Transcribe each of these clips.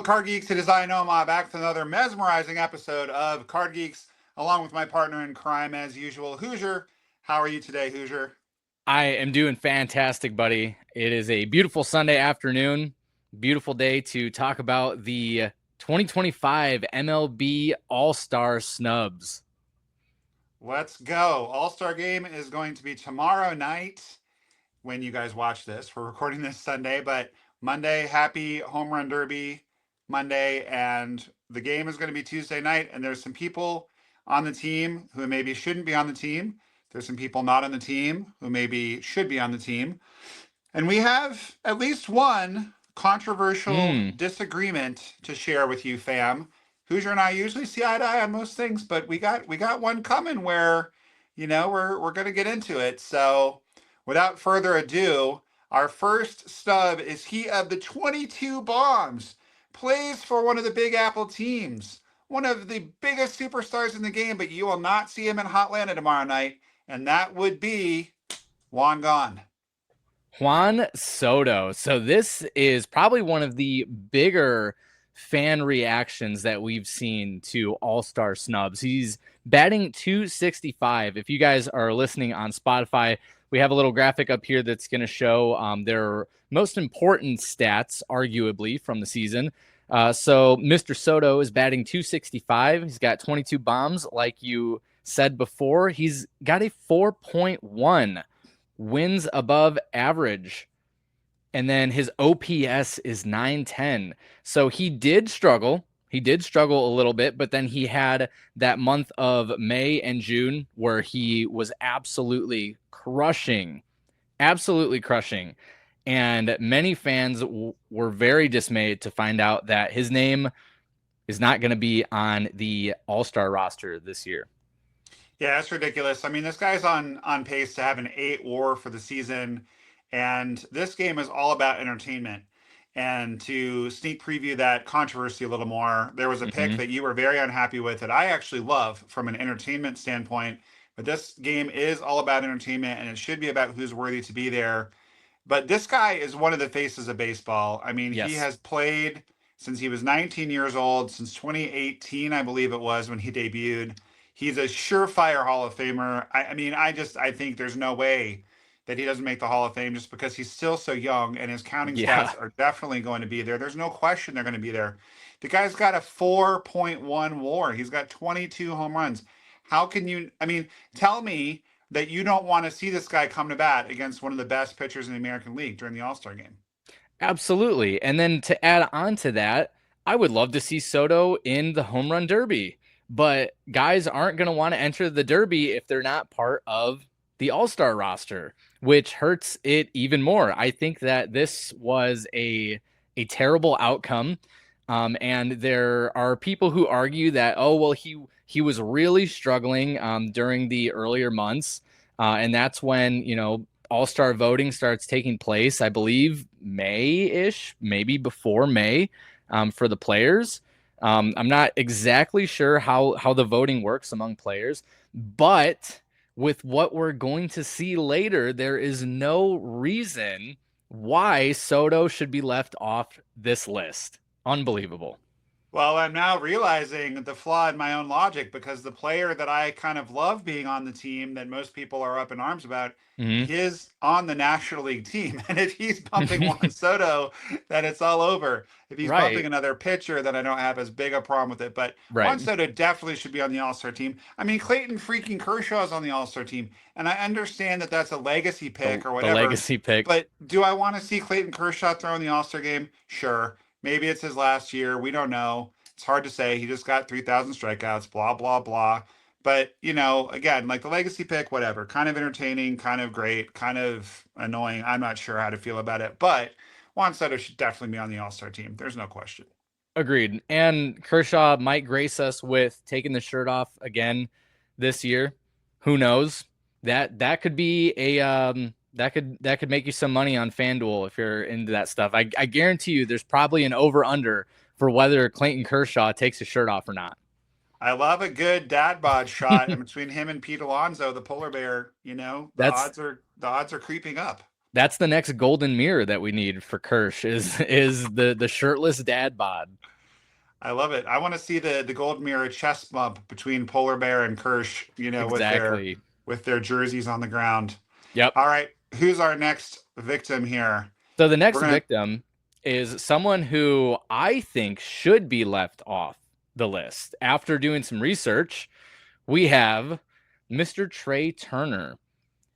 Card Geeks. It is I, Nomah, back with another mesmerizing episode of Card Geeks, along with my partner in crime, as usual, Hoosier. How are you today, Hoosier? I am doing fantastic, buddy. It is a beautiful Sunday afternoon, beautiful day to talk about the 2025 MLB All Star snubs. Let's go. All Star Game is going to be tomorrow night when you guys watch this. We're recording this Sunday, but Monday, happy Home Run Derby Monday, and the game is going to be Tuesday night. And there's some people on the team who maybe shouldn't be on the team. There's some people not on the team who maybe should be on the team. And we have at least one controversial disagreement to share with you, fam. Hoosier and I usually see eye to eye on most things, but we got one coming where, we're gonna get into it. So without further ado, our first snub is he of the 22 bombs, plays for one of the Big Apple teams, one of the biggest superstars in the game, but you will not see him in Hotlanta tomorrow night, and that would be Juan Gone. Juan Soto. So this is probably one of the bigger fan reactions that we've seen to All-Star snubs. He's batting 265. If you guys are listening on Spotify, we have a little graphic up here that's going to show their most important stats, arguably, from the season. So Mr. Soto is batting 265. He's got 22 bombs, like you said before. He's got a 4.1 wins above average. And then his OPS is 910. So he did struggle. He did struggle a little bit, but then he had that month of May and June where he was absolutely crushing. Absolutely crushing. And many fans were very dismayed to find out that his name is not going to be on the All-Star roster this year. Yeah, that's ridiculous. I mean, this guy's on pace to have an 8 WAR for the season, and this game is all about entertainment. And to sneak preview that controversy a little more, there was a pick that you were very unhappy with that I actually love from an entertainment standpoint. But this game is all about entertainment, and it should be about who's worthy to be there. But this guy is one of the faces of baseball. I mean, Yes. he has played since he was 19 years old, since 2018, I believe it was when he debuted. He's a surefire Hall of Famer. I think there's no way that he doesn't make the Hall of Fame just because he's still so young and his counting stats are definitely going to be there. There's no question they're going to be there. The guy's got a 4.1 WAR. He's got 22 home runs. How can you, tell me that you don't want to see this guy come to bat against one of the best pitchers in the American League during the All-Star game? Absolutely. And then to add on to that, I would love to see Soto in the home run derby. But guys aren't going to want to enter the derby if they're not part of the All-Star roster, which hurts it even more. I think that this was a terrible outcome. And there are people who argue that, oh, well, he was really struggling during the earlier months. And that's when, All-Star voting starts taking place, I believe May-ish, maybe before May, for the players. I'm not exactly sure how the voting works among players, but with what we're going to see later, there is no reason why Soto should be left off this list. Unbelievable. Well, I'm now realizing the flaw in my own logic because the player that I kind of love being on the team that most people are up in arms about is on the National League team. And if he's bumping Juan Soto, then it's all over. If he's bumping another pitcher, then I don't have as big a problem with it. But Juan Soto definitely should be on the All-Star team. I mean, Clayton freaking Kershaw is on the All-Star team. And I understand that that's a legacy pick or whatever. The legacy pick. But do I want to see Clayton Kershaw throw in the All-Star game? Sure. Maybe it's his last year. We don't know. It's hard to say. He just got 3,000 strikeouts, blah, blah, blah. But, again, like the legacy pick, whatever. Kind of entertaining, kind of great, kind of annoying. I'm not sure how to feel about it. But Juan Soto should definitely be on the All-Star team. There's no question. Agreed. And Kershaw might grace us with taking the shirt off again this year. Who knows? That could be a that could make you some money on FanDuel if you're into that stuff. I guarantee you there's probably an over-under for whether Clayton Kershaw takes his shirt off or not. I love a good dad bod shot in between him and Pete Alonso, the polar bear. The odds are creeping up. That's the next golden mirror that we need for Kersh is the shirtless dad bod. I love it. I want to see the gold mirror chest bump between Polar Bear and Kirsch, Exactly. with their jerseys on the ground. Yep. All right, who's our next victim here? So the next We're gonna victim is someone who I think should be left off the list. After doing some research, we have Mr. Trey Turner.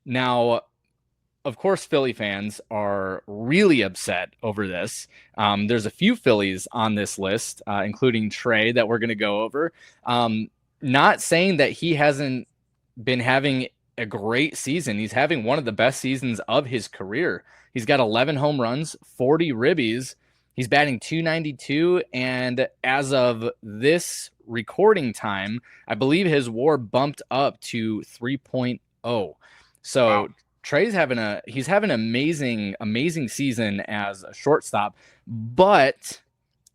Now, of course, Philly fans are really upset over this. There's a few Phillies on this list, including Trey, that we're going to go over. Not saying that he hasn't been having a great season. He's having one of the best seasons of his career. He's got 11 home runs, 40 ribbies. He's batting 292. And as of this recording time, I believe his WAR bumped up to 3.0. So wow. Trey's having an amazing season as a shortstop, but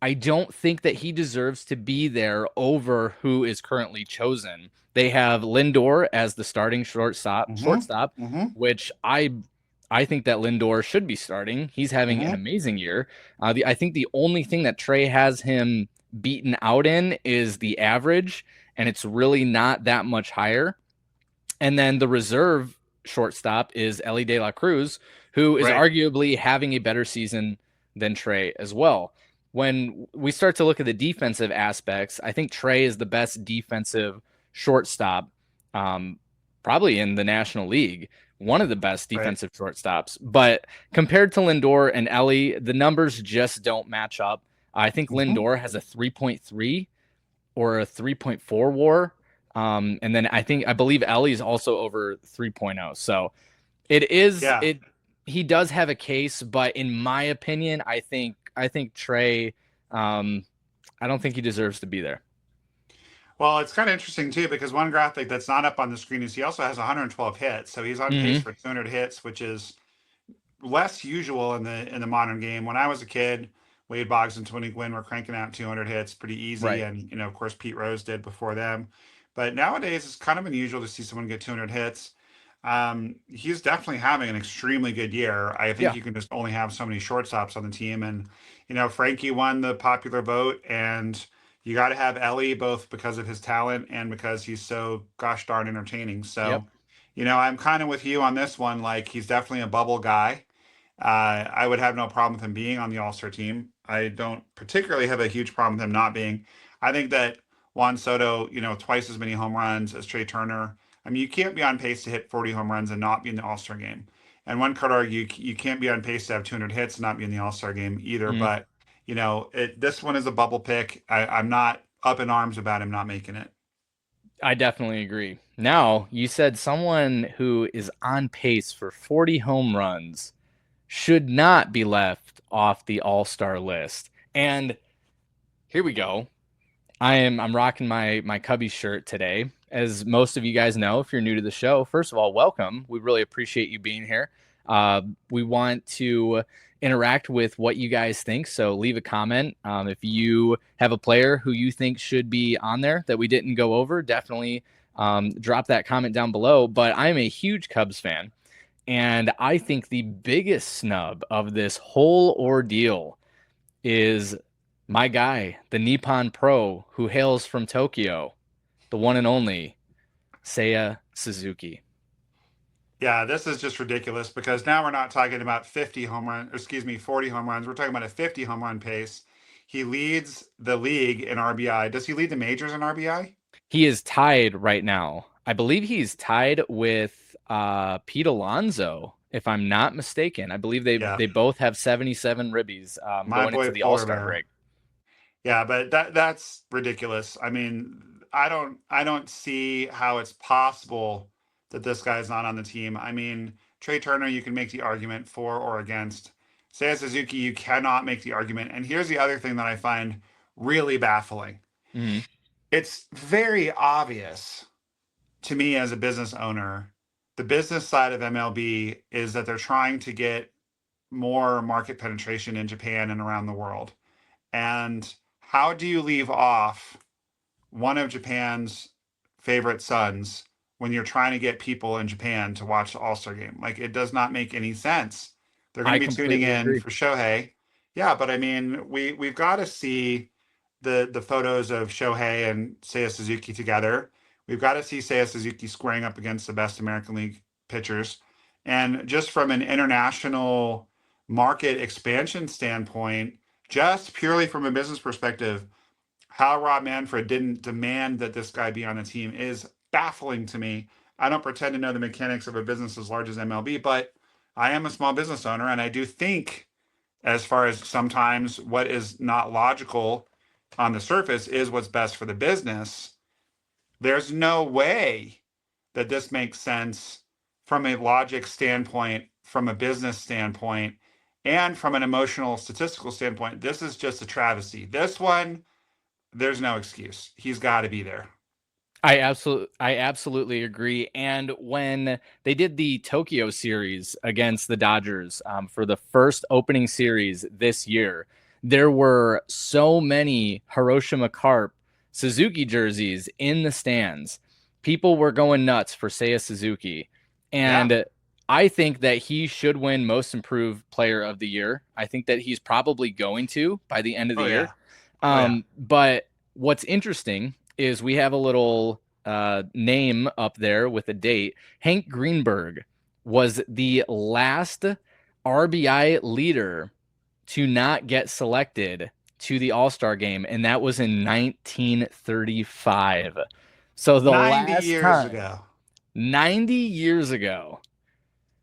I don't think that he deserves to be there over who is currently chosen. They have Lindor as the starting shortstop, Mm-hmm. which I think that Lindor should be starting. He's having an Mm-hmm. amazing year. I think the only thing that Trey has him beaten out in is the average, and it's really not that much higher. And then the reserve shortstop is Ellie De La Cruz, who is Right. arguably having a better season than Trey as well. When we start to look at the defensive aspects, I think Trey is the best defensive shortstop, probably in the National League, one of the best Right. defensive shortstops. But compared to Lindor and Ellie, the numbers just don't match up. I think Mm-hmm. Lindor has a 3.3 or a 3.4 WAR. And then I believe Ellie's also over 3.0. So it is Yeah. it he does have a case, but in my opinion, I think Trey, I don't think he deserves to be there. Well, it's kind of interesting too because one graphic that's not up on the screen is he also has 112 hits, so he's on pace Mm-hmm. for 200 hits, which is less usual in the modern game. When I was a kid, Wade Boggs and Tony Gwynn were cranking out 200 hits pretty easy, Right. and of course Pete Rose did before them. But nowadays, it's kind of unusual to see someone get 200 hits. He's definitely having an extremely good year. I think Yeah. you can just only have so many shortstops on the team, and Frankie won the popular vote, and you got to have Ellie both because of his talent and because he's so gosh darn entertaining. Yep. So, I'm kind of with you on this one. Like he's definitely a bubble guy. I would have no problem with him being on the All Star team. I don't particularly have a huge problem with him not being. I think that Juan Soto, twice as many home runs as Trey Turner. I mean, you can't be on pace to hit 40 home runs and not be in the All Star game. And one could argue you can't be on pace to have 200 hits and not be in the All Star game either. Mm-hmm. But, this one is a bubble pick. I'm not up in arms about him not making it. I definitely agree. Now, you said someone who is on pace for 40 home runs should not be left off the All-Star list. And here we go. I'm rocking my Cubby shirt today. As most of you guys know, if you're new to the show, first of all, welcome. We really appreciate you being here. We want to interact with what you guys think, so leave a comment. If you have a player who you think should be on there that we didn't go over, definitely drop that comment down below. But I'm a huge Cubs fan, and I think the biggest snub of this whole ordeal is my guy, the Nippon Pro, who hails from Tokyo, the one and only Seiya Suzuki. Yeah, this is just ridiculous because now we're not talking about 50 home run, excuse me, 40 home runs. We're talking about a 50 home run pace. He leads the league in RBI. Does he lead the majors in RBI? He is tied right now. I believe he's tied with Pete Alonso, if I'm not mistaken. I believe they Yeah, they both have 77 ribbies my going boy into the Polar All-Star Bear. break. Yeah, but that's ridiculous. I mean, I don't see how it's possible that this guy's not on the team. I mean, Trey Turner, you can make the argument for or against. Seiya Suzuki, you cannot make the argument. And here's the other thing that I find really baffling. Mm-hmm. It's very obvious to me as a business owner, the business side of MLB is that they're trying to get more market penetration in Japan and around the world. And how do you leave off one of Japan's favorite sons when you're trying to get people in Japan to watch the All Star game? Like, it does not make any sense. They're going I to be tuning completely in agree. for Shohei. Yeah, but I mean, we've got to see the photos of Shohei and Seiya Suzuki together. We've got to see Seiya Suzuki squaring up against the best American League pitchers. And just from an international market expansion standpoint, just purely from a business perspective, how Rob Manfred didn't demand that this guy be on the team is baffling to me. I don't pretend to know the mechanics of a business as large as MLB, but I am a small business owner, and I do think, as far as sometimes what is not logical on the surface is what's best for the business. There's no way that this makes sense from a logic standpoint, from a business standpoint, and from an emotional statistical standpoint. This is just a travesty. This one, there's no excuse. He's got to be there. I absolutely agree. And when they did the Tokyo series against the Dodgers for the first opening series this year, there were so many Hiroshima Carp Suzuki jerseys in the stands. People were going nuts for Seiya Suzuki. Yeah. And I think that he should win Most Improved Player of the Year. I think that he's probably going to by the end of the Oh, year. yeah. Oh, yeah. But what's interesting is we have a little name up there with a date. Hank Greenberg was the last RBI leader to not get selected to the All Star game, and that was in 1935. So the 90 last years time, ago. 90 years ago.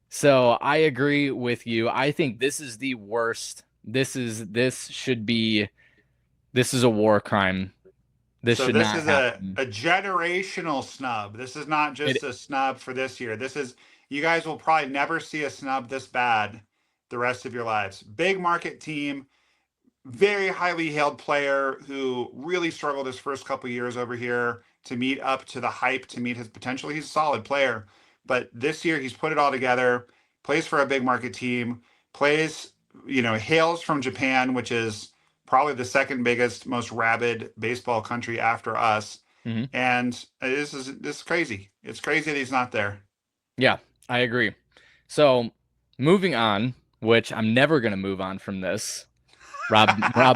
So I agree with you. I think this is the worst. This is a war crime. This So should this not is happen. a generational snub. This is not It just a snub for this year. This is, you guys will probably never see a snub this bad the rest of your lives. Big market team, very highly hailed player who really struggled his first couple years over here to meet up to the hype, to meet his potential. He's a solid player, but this year he's put it all together, plays for a big market team, plays, hails from Japan, which is probably the second biggest, most rabid baseball country after us. Mhm. And this is crazy. It's crazy that he's not there. Yeah, I agree. So moving on, which I'm never gonna move on from this. Rob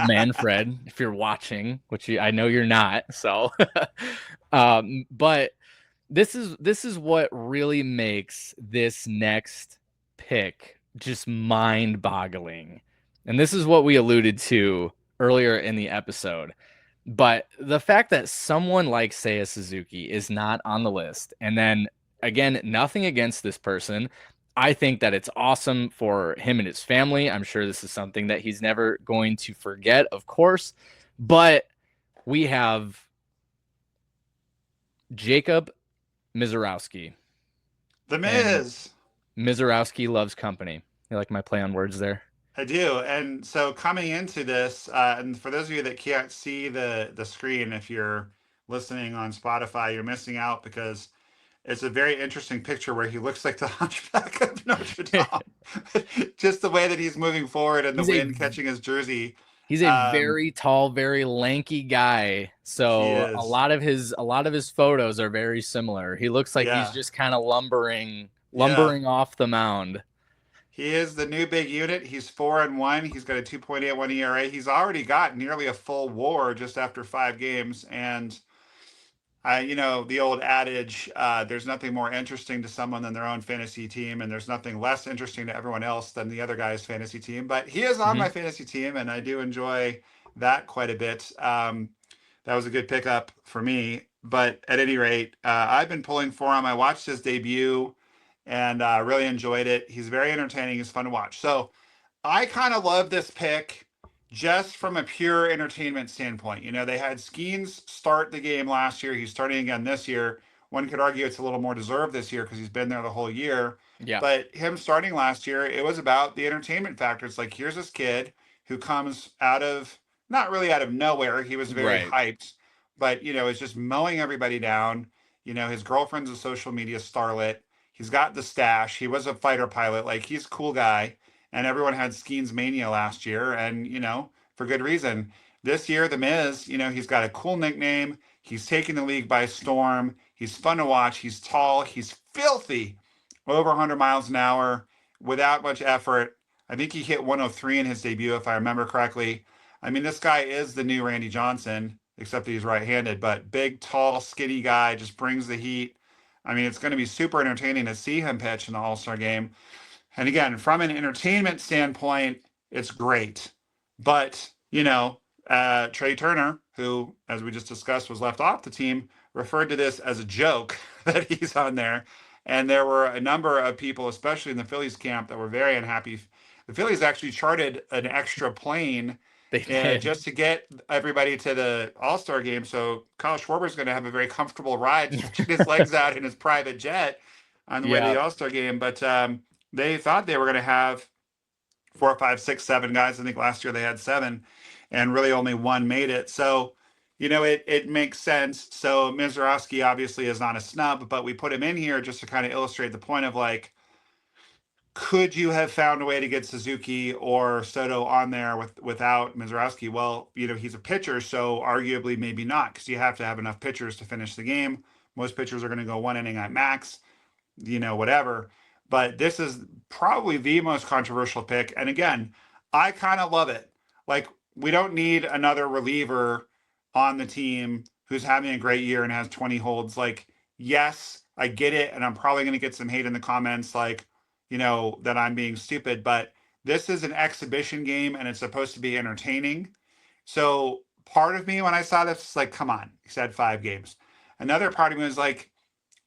Manfred, if you're watching, which I know you're not, so but this is what really makes this next pick just mind-boggling. And this is what we alluded to earlier in the episode. But the fact that someone like Seiya Suzuki is not on the list, and then again, nothing against this person. I think that it's awesome for him and his family. I'm sure this is something that he's never going to forget, of course. But we have Jacob Miserowski. The And Miz. Miserowski loves company. You like my play on words there? I do. And so coming into this, and for those of you that can't see the screen, if you're listening on Spotify, you're missing out because it's a very interesting picture where he looks like the Hunchback of Notre Dame. Just the way that he's moving forward and the He's a wind catching his jersey. He's a Um, very tall, very lanky guy. he So a is. lot of his photos are very similar. He looks like he's Yeah. just kind of lumbering Yeah. lumbering off the mound. He is the new big unit. He's 4-1. He's got a 2.81 ERA. He's already got nearly a full WAR just after 5 games. And the old adage, there's nothing more interesting to someone than their own fantasy team, and there's nothing less interesting to everyone else than the other guy's fantasy team. But he is on Mhm. my fantasy team, and I do enjoy that quite a bit. That was a good pickup for me. But at any rate, I've been pulling for him. I watched his debut and really enjoyed it. He's very entertaining. He's fun to watch. So I kind of love this pick just from a pure entertainment standpoint. They had Skeens start the game last year. He's starting again this year. One could argue it's a little more deserved this year because he's been there the whole year. Yeah. But him starting last year, it was about the entertainment factor. It's like, here's this kid who comes out of, not really out of nowhere. He was very Right. hyped, but, is just mowing everybody down. His girlfriend's a social media starlet. He's got the stash. He was a fighter pilot. Like, he's a cool guy, and everyone had Skeens Mania last year, and for good reason. This year, the Miz, he's got a cool nickname. He's taking the league by storm. He's fun to watch. He's tall. He's filthy, over 100 miles an hour without much effort. I think he hit 103 in his debut, if I remember correctly. I mean, this guy is the new Randy Johnson, except that he's right-handed, but big, tall, skinny guy, just brings the heat. I mean, it's going to be super entertaining to see him pitch in the All-Star game. And again, from an entertainment standpoint, it's great. But, Trey Turner, who, as we just discussed, was left off the team, referred to this as a joke that he's on there. And there were a number of people, especially in the Phillies camp, that were very unhappy. The Phillies actually charted an extra plane They did. just to get everybody to the All-Star game. So Kyle Schwarber's going to have a very comfortable ride, stretching his legs out in his private jet on the way to Yeah. the All-Star game. But they thought they were going to have 4, 5, 6, 7 guys. I think last year they had 7, and really only one made it. So, it makes sense. So Miserowski obviously is not a snub, but we put him in here just to kind of illustrate the point of like, could you have found a way to get Suzuki or Soto on there without Miserowski? Well, he's a pitcher, so arguably maybe not, because you have to have enough pitchers to finish the game. Most pitchers are going to go 1 inning at max, whatever. But this is probably the most controversial pick. And again, I kind of love it. Like, we don't need another reliever on the team who's having a great year and has 20 holds. Like, yes, I get it. And I'm probably going to get some hate in the comments, like, that I'm being stupid. But this is an exhibition game and it's supposed to be entertaining. So part of me, when I saw this, is like, come on, he's had 5 games. Another part of me was like,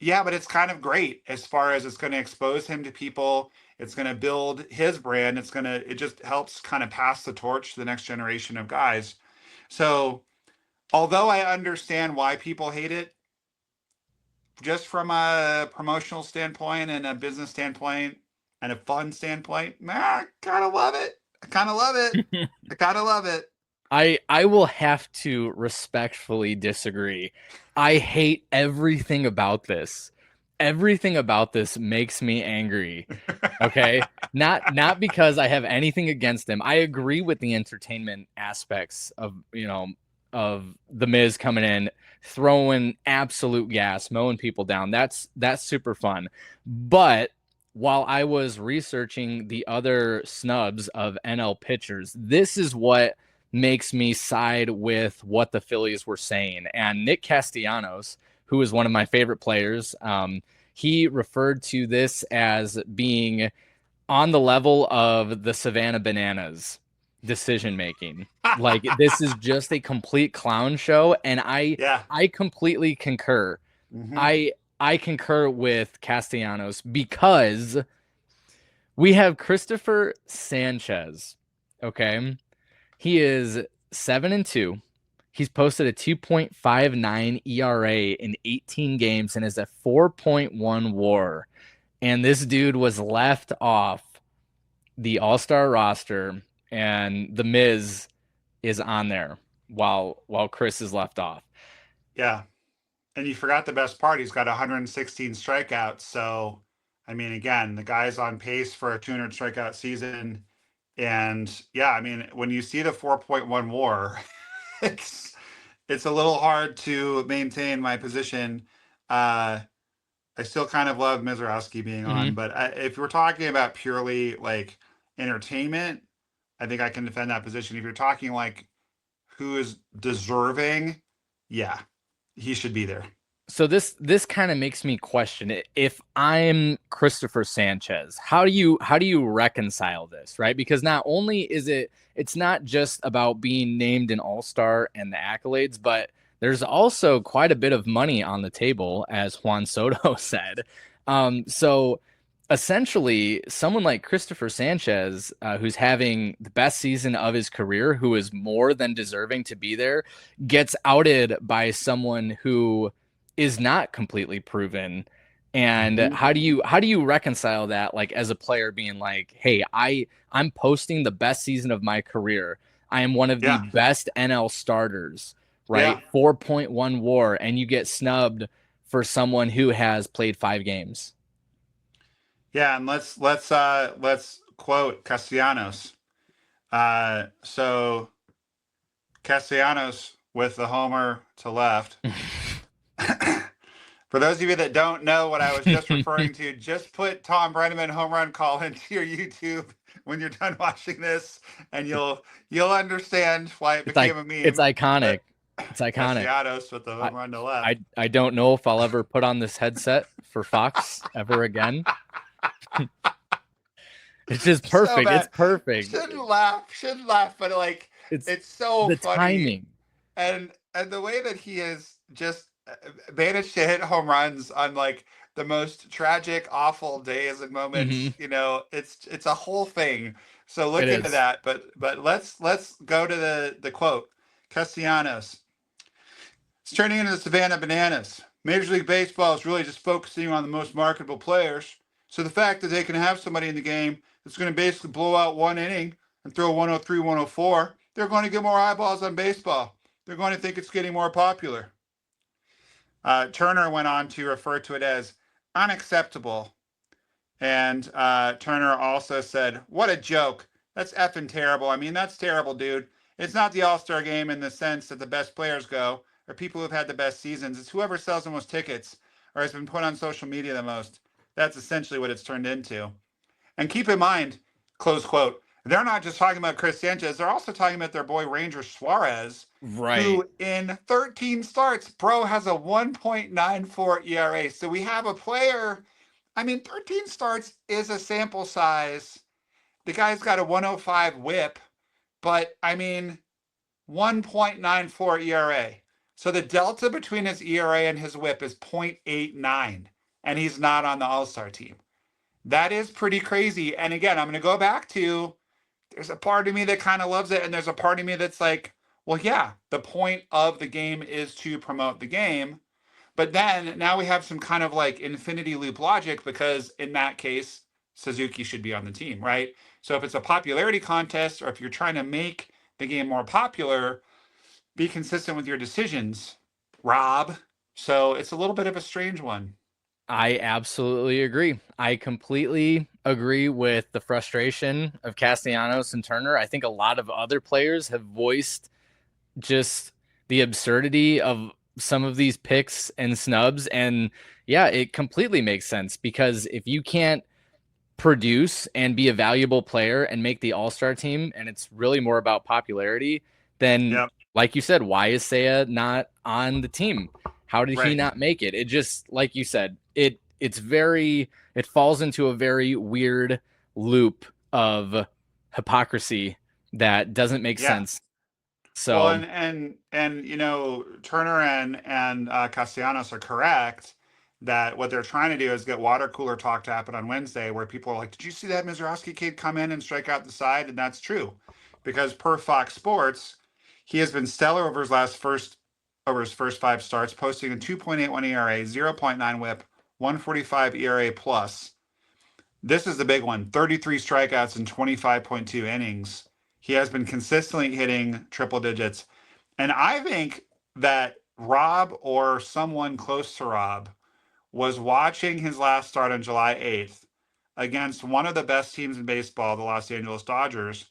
yeah, but it's kind of great as far as it's going to expose him to people. It's going to build his brand. It just helps kind of pass the torch to the next generation of guys. So although I understand why people hate it, just from a promotional standpoint and a business standpoint and a fun standpoint, I kind of love it. I kind of love it. I kind of love it. I will have to respectfully disagree. I hate everything about this. Everything about this makes me angry. Okay? Not because I have anything against him. I agree with the entertainment aspects of, of the Miz coming in, throwing absolute gas, mowing people down. That's super fun. But while I was researching the other snubs of NL pitchers, this is what makes me side with what the Phillies were saying. And Nick Castellanos, who is one of my favorite players, he referred to this as being on the level of the Savannah Bananas decision making. Like, this is just a complete clown show, and I completely concur. Mm-hmm. I concur with Castellanos because we have Christopher Sanchez. Okay. He is 7-2. He's posted a 2.59 ERA in 18 games and is a 4.1 WAR. And this dude was left off the All-Star roster, and the Miz is on there while Chris is left off. Yeah. And you forgot the best part. He's got 116 strikeouts. So, I mean, again, the guy's on pace for a 200 strikeout season. And yeah, I mean, when you see the 4.1 WAR, it's a little hard to maintain my position. I still kind of love Miserowski being on, but if we're talking about purely like entertainment, I think I can defend that position. If you're talking like who is deserving, yeah, he should be there. So this kind of makes me question it. If I'm Christopher Sanchez, how do you reconcile this, right? Because not only is it's not just about being named an all-star and the accolades, but there's also quite a bit of money on the table, as Juan Soto said. So essentially, someone like Christopher Sanchez, who's having the best season of his career, who is more than deserving to be there, gets outed by someone who is not completely proven. And how do you reconcile that, like, as a player being like, hey, I'm posting the best season of my career, I am one of the best NL starters, right? 4.1 WAR, and you get snubbed for someone who has played 5 games. Yeah, and let's quote Castellanos. So Castellanos with the homer to left. For those of you that don't know what I was just referring to, just put Tom Brenneman home run call into your YouTube when you're done watching this, and you'll understand why it It's like became a it's meme. iconic. But It's iconic. Castellanos with the I, home run to left. I don't know if I'll ever put on this headset for Fox ever again. It's just So perfect. It's bad. perfect. Shouldn't laugh, but like It's it's so the funny, timing. and the way that he has just managed to hit home runs on like the most tragic, awful days and Hmm. moments. It's a whole thing. So It look into is. that. But let's go to the quote. Castellanos. It's turning into the Savannah Bananas. Major League Baseball is really just focusing on the most marketable players. So the fact that they can have somebody in the game that's going to basically blow out one inning and throw 103, 104, they're going to get more eyeballs on baseball. They're going to think it's getting more popular. Turner went on to refer to it as unacceptable. And Turner also said, "What a joke. That's effing terrible. I mean, that's terrible, dude. It's not the All Star game in the sense that the best players go, or people who've had the best seasons. It's whoever sells the most tickets or has been put on social media the most. That's essentially what it's turned into." And keep in mind, close quote, they're not just talking about Chris Sanchez, they're also talking about their boy Ranger Suarez, Right. who in 13 starts, bro, has a 1.94 ERA. So we have a player. I mean, 13 starts is a sample size. The guy's got a 105 whip, but I mean, 1.94 ERA. So the delta between his ERA and his whip is 0.89, and he's not on the All Star team. That is pretty crazy. And again, I'm going to go back to there's a part of me that kind of loves it, and there's a part of me that's like, well, yeah, the point of the game is to promote the game. But then now we have some kind of like infinity loop logic because in that case, Suzuki should be on the team, right? So if it's a popularity contest or if you're trying to make the game more popular, be consistent with your decisions, Rob. So it's a little bit of a strange one. I absolutely agree. I completely agree with the frustration of Castellanos and Turner. I think a lot of other players have voiced just the absurdity of some of these picks and snubs. And yeah, it completely makes sense because if you can't produce and be a valuable player and make the all-star team, and it's really more about popularity, then Yep. like you said, why is Seiya not on the team? How did he Right. not make it? It just, like you said, it falls into a very weird loop of hypocrisy that doesn't make Yeah. sense. Well, So and Turner and Castellanos are correct that what they're trying to do is get water cooler talk to happen on Wednesday, where people are like, "Did you see that Miserowski kid come in and strike out the side?" And that's true, because per Fox Sports, he has been stellar over his first five starts, posting a 2.81 ERA, 0.9 WHIP, 145 ERA plus. This is the big one: 33 strikeouts in 25.2 innings. He has been consistently hitting triple digits. And I think that Rob or someone close to Rob was watching his last start on July 8th against one of the best teams in baseball, the Los Angeles Dodgers.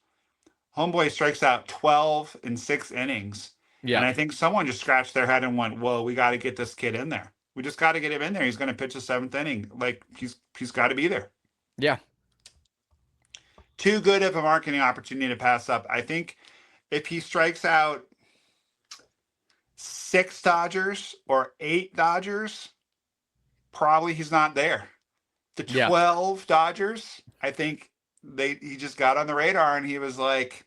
Homeboy strikes out 12 in 6 innings. And yeah, I think someone just scratched their head and went, "Whoa, we got to get this kid in there. We just got to get him in there. He's going to pitch the seventh inning. Like he's got to be there." yeah, Too good of a marketing opportunity to pass up. I think if he strikes out six Dodgers or eight Dodgers, probably he's not there. The yeah, 12 Dodgers, I think he just got on the radar and he was like,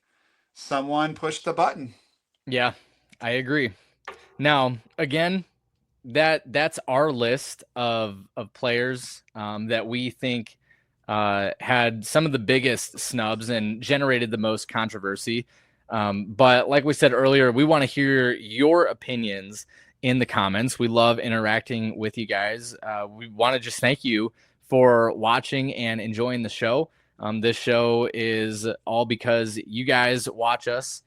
someone pushed the button. yeah. I agree. Now, again, that's our list of players that we think had some of the biggest snubs and generated the most controversy. But like we said earlier, we want to hear your opinions in the comments. We love interacting with you guys. We want to just thank you for watching and enjoying the show. This show is all because you guys watch us,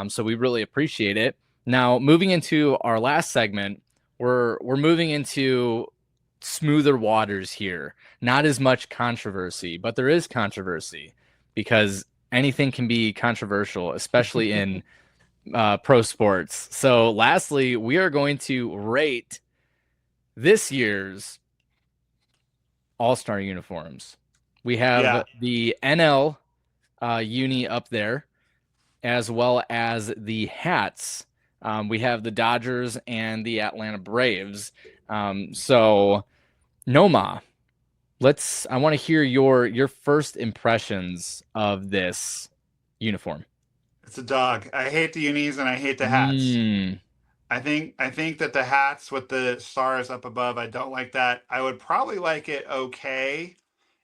so we really appreciate it. Now, moving into our last segment, we're moving into smoother waters here. Not as much controversy, but there is controversy because anything can be controversial, especially in pro sports. So, lastly, we are going to rate this year's All Star uniforms. We have Yeah. the NL uni up there, as well as the hats. We have the Dodgers and the Atlanta Braves. So Nomah, I want to hear your first impressions of this uniform. It's a dog. I hate the unis and I hate the hats. Mm, I think that the hats with the stars up above, I don't like that. I would probably like it okay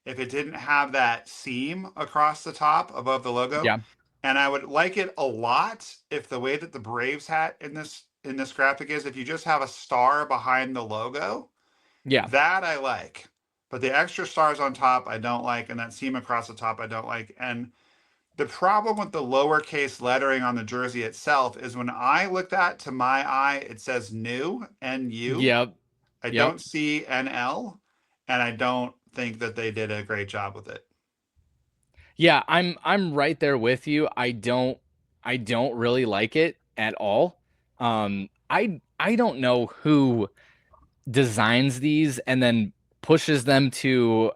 if it didn't have that seam across the top above the logo. yeah, And I would like it a lot if the way that the Braves hat in this graphic is if you just have a star behind the logo, yeah, that I like. But the extra stars on top I don't like, and that seam across the top I don't like. And the problem with the lowercase lettering on the jersey itself is when I look at to my eye, it says new, NU. yep, I yep. don't see NL, and I don't think that they did a great job with it. Yeah, I'm right there with you. I don't really like it at all. I don't know who designs these and then pushes them to,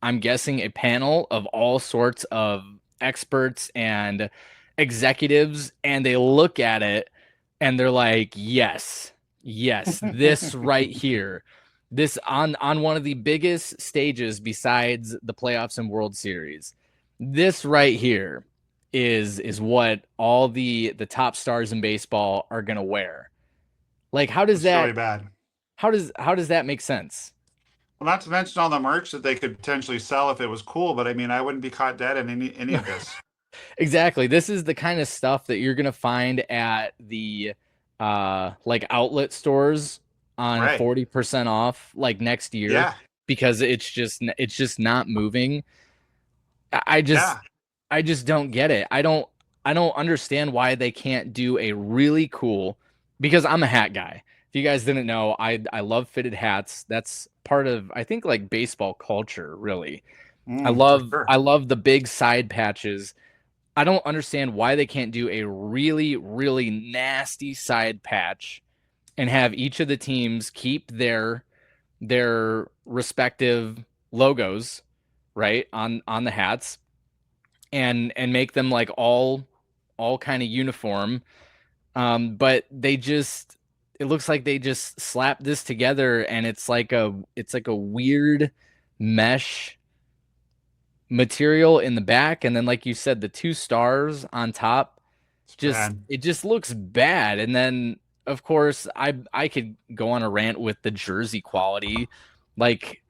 I'm guessing, a panel of all sorts of experts and executives, and they look at it and they're like, yes, yes, this right here, this on one of the biggest stages besides the playoffs and World Series, this right here is what all the top stars in baseball are gonna wear. Like, It's really bad. how does that make sense? Well, not to mention all the merch that they could potentially sell if it was cool, but I mean, I wouldn't be caught dead in any of this. Exactly. This is the kind of stuff that you're gonna find at the like outlet stores on Right. 40% off like next year Yeah. because it's just not moving. I I just Yeah. I just don't get it. I don't understand why they can't do a really cool, because I'm a hat guy. If you guys didn't know, I love fitted hats. That's part of, I think, like baseball culture, really. For sure. I love the big side patches. I don't understand why they can't do a really, really nasty side patch and have each of the teams keep their respective logos, right, on the hats, and make them like all kind of uniform. But they just, it looks like they just slapped this together and it's like a weird mesh material in the back, and then like you said, the two stars on top, It's just bad. it just looks bad. And then of course I could go on a rant with the jersey quality. Like,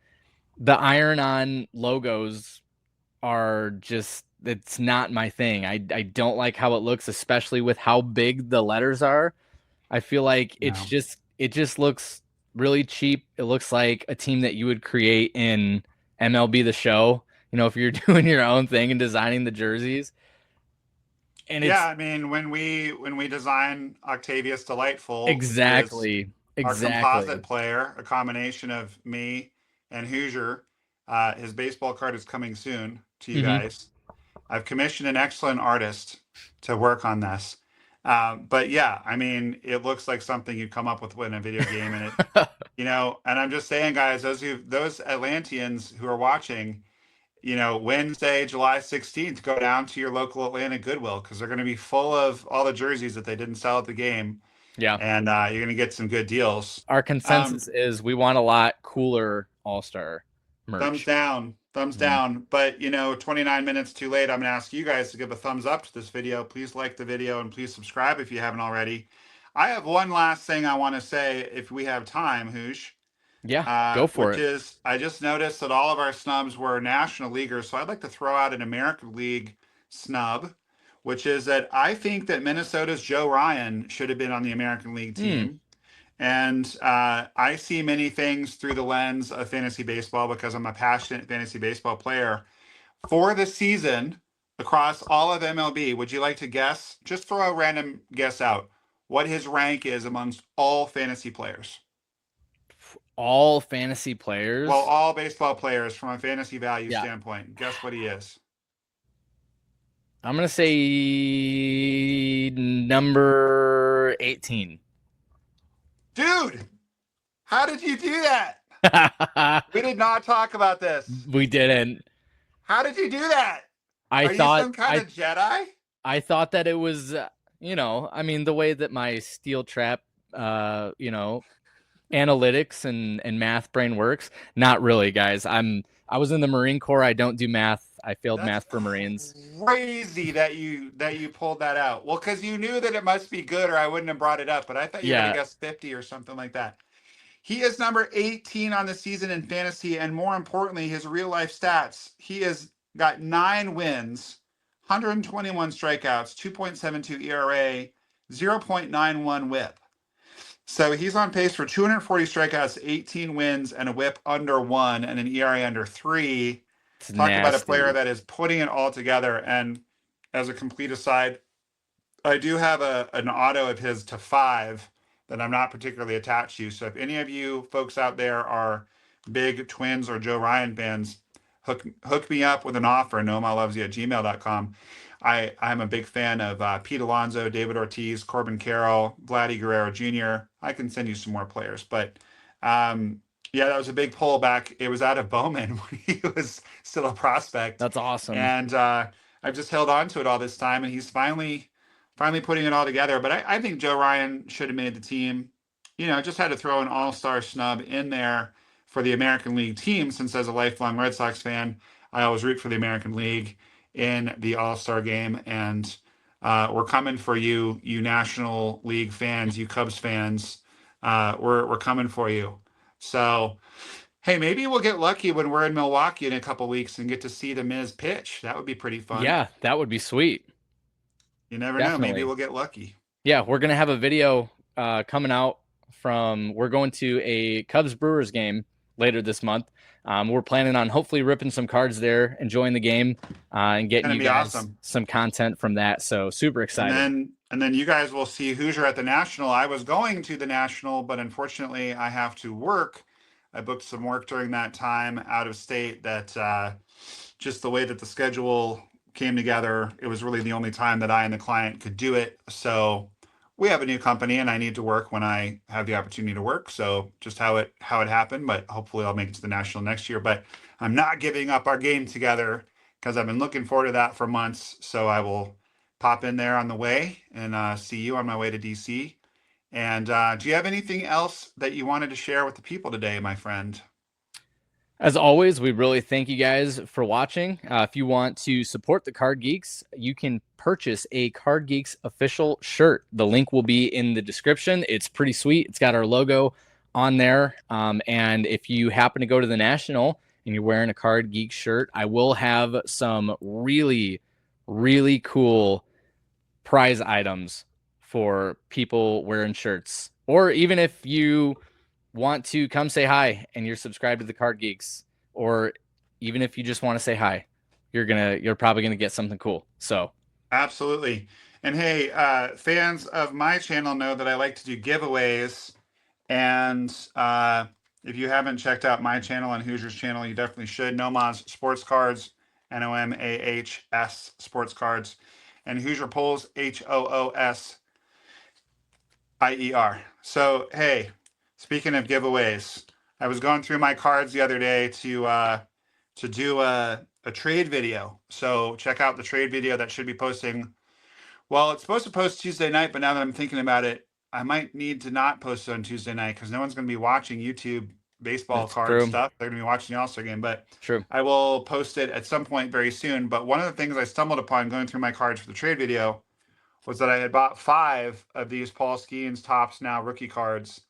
the iron on logos are just, it's not my thing. I don't like how it looks, especially with how big the letters are. I feel like No. it just looks really cheap. It looks like a team that you would create in MLB The Show, if you're doing your own thing and designing the jerseys. And Yeah, it's I mean, when we design Octavius Delightful, who is exactly, our composite exactly. player, a combination of me and Hoosier, his baseball card is coming soon to you Hmm. guys. I've commissioned an excellent artist to work on this. But yeah, I mean, it looks like something you come up with in a video game, and and I'm just saying, guys, those Atlanteans who are watching, Wednesday, July 16th, go down to your local Atlanta Goodwill because they're going to be full of all the jerseys that they didn't sell at the game, Yeah. and you're going to get some good deals. Our Um, consensus is we want a lot cooler All-Star Thumbs merch. down, thumbs Mhm. down. But 29 minutes too late. I'm going to ask you guys to give a thumbs up to this video. Please like the video and please subscribe if you haven't already. I have one last thing I want to say if we have time, Hoosh. Yeah, go for Which it. is I just noticed that all of our snubs were national leaguers, so I'd like to throw out an American League snub, which is that I think that Minnesota's Joe Ryan should have been on the American League Hmm. team. And I see many things through the lens of fantasy baseball because I'm a passionate fantasy baseball player. For the season, across all of MLB, would you like to guess? Just throw a random guess out what his rank is amongst all fantasy players. All fantasy Well, players. all baseball players from a fantasy value Yeah. standpoint. Guess what he is? I'm gonna say number 18. Dude, how did you do that? We did not talk about this. We didn't. How did you do that? I Are you thought some kind of Jedi? I thought that it was, I mean, the way that my steel trap, analytics and math brain works. Not really, guys. I was in the Marine Corps. I don't do math. I failed That's math for Marines. crazy that you pulled that out. Well, because you knew that it must be good, or I wouldn't have brought it up. But I thought you were gonna Yeah, guess 50 or something like that. He is number 18 on the season in fantasy, and more importantly, his real life stats. He has got 9 wins, 121 strikeouts, 2.72 ERA, 0.91 WHIP. So he's on pace for 240 strikeouts, 18 wins, and a WHIP under 1, and an ERA under 3. it's Talk about a player nasty. that is putting it all together. And as a complete aside, I do have an auto of his to 5 that I'm not particularly attached to. So if any of you folks out there are big Twins or Joe Ryan fans, hook me up with an offer, NomahLovesYah@gmail.com. I'm a big fan of Pete Alonso, David Ortiz, Corbin Carroll, Vladdy Guerrero Jr. I can send you some more players, but yeah, that was a big pullback. It was out of Bowman when he was still a prospect, That's awesome. and I've just held on to it all this time, and he's finally putting it all together. But I think Joe Ryan should have made the team. Just had to throw an all-star snub in there for the American League team, since as a lifelong Red Sox fan, I always root for the American League in the All Star game. And we're coming for you, you National League fans, you Cubs fans. We're coming for you. So, hey, maybe we'll get lucky when we're in Milwaukee in a couple weeks and get to see the Miz pitch. That would be pretty fun. Yeah, that would be sweet. You never know. Maybe Definitely. we'll get lucky. Yeah, we're gonna have a video coming out from. We're going to a Cubs Brewers game later this month. We're planning on hopefully ripping some cards there, enjoying the game, and It's getting gonna you be guys awesome. some content from that. So super And excited. then you guys will see Hoosier at the National. I was going to the National, but unfortunately I have to work. I booked some work during that time out of state that just the way that the schedule came together, it was really the only time that I and the client could do it. So we have a new company and I need to work when I have the opportunity to work. So just how it happened, but hopefully I'll make it to the National next year. But I'm not giving up our game together because I've been looking forward to that for months. So I will pop in there on the way and see you on my way to DC. And do you have anything else that you wanted to share with the people today, my friend? As always, we really thank you guys for watching. If you want to support the Card Geeks, you can purchase a Card Geeks official shirt. The link will be in the description. It's pretty sweet. It's got our logo on there. And if you happen to go to the National and you're wearing a Card Geeks shirt, I will have some really, really cool prize items for people wearing shirts. Or even if you want to come say hi and you're subscribed to the Card Geeks, or even if you just want to say hi, you're probably gonna get something cool. So Absolutely. And hey, fans of my channel know that I like to do giveaways. And if you haven't checked out my channel and Hoosier's channel, you definitely should. Nomah's Sports Cards, NOMAHS Sports Cards, and HoosierPulls, HoosierPulls. So, hey, speaking of giveaways, I was going through my cards the other day to do a trade video. So check out the trade video that should be posting. Well, it's supposed to post Tuesday night, but now that I'm thinking about it, I might need to not post it on Tuesday night because no one's going to be watching YouTube baseball it's card true. stuff. They're going to be watching the All Star game, but True. I will post it at some point very soon. But one of the things I stumbled upon going through my cards for the trade video was that I had bought 5 of these Paul Skeens Topps Now rookie cards.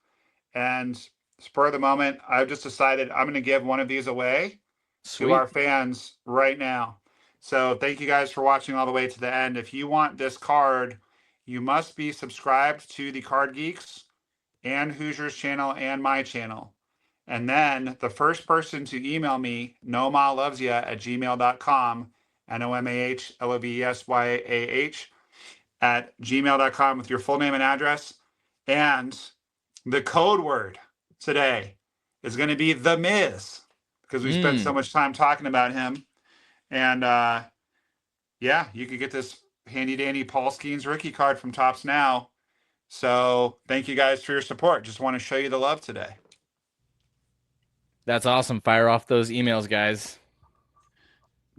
And spur of the moment, I've just decided I'm going to give one of these away to Sweet. our fans right now. So thank you guys for watching all the way to the end. If you want this card, you must be subscribed to the Card Geeks and Hoosier's channel and my channel. And then the first person to email me, NomahLovesYah@gmail.com, NomahLovesYah at gmail.com with your full name and address. And the code word today is going to be The Miz because we spent so much time talking about him. And yeah, you could get this handy dandy Paul Skeens rookie card from Topps Now. So thank you guys for your support. Just want to show you the love today. That's awesome. Fire off those emails, guys.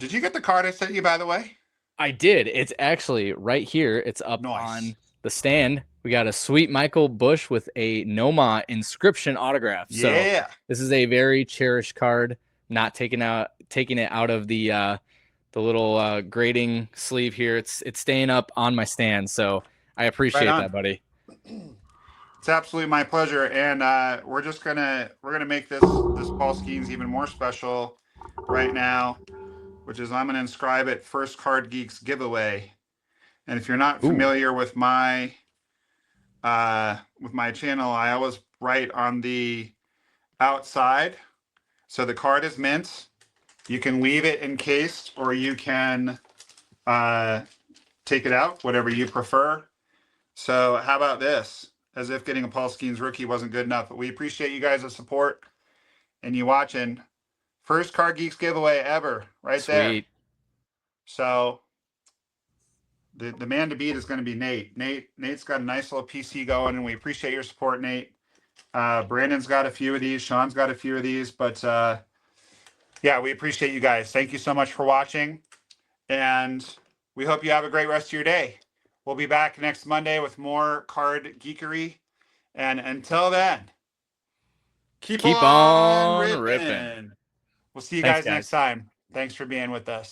Did you get the card I sent you, by the way? I did. It's actually right here. It's up Nice. on the stand. We got a sweet Michael Bush with a Nomah inscription autograph. So Yeah. this is a very cherished card. Not taking it out of the little grading sleeve here. It's staying up on my stand. So I Right appreciate on. that, buddy. It's absolutely my pleasure, and we're gonna make this Paul Skeens even more special right now, which is I'm gonna inscribe it first Card Geeks giveaway. And if you're not Ooh. familiar with my channel, I always write on the outside. So the card is mint. You can leave it encased, or you can take it out, whatever you prefer. So how about this? As if getting a Paul Skeens rookie wasn't good enough, but we appreciate you guys' support and you watching. First Card Geeks giveaway ever, right there. Sweet. So the man to beat is going to be Nate. Nate's got a nice little PC going, and we appreciate your support, Nate. Brandon's got a few of these. Sean's got a few of these, but yeah, we appreciate you guys. Thank you so much for watching, and we hope you have a great rest of your day. We'll be back next Monday with more card geekery, and until then, keep on on ripping. ripping. We'll see you Thanks, guys next time. Thanks for being with us.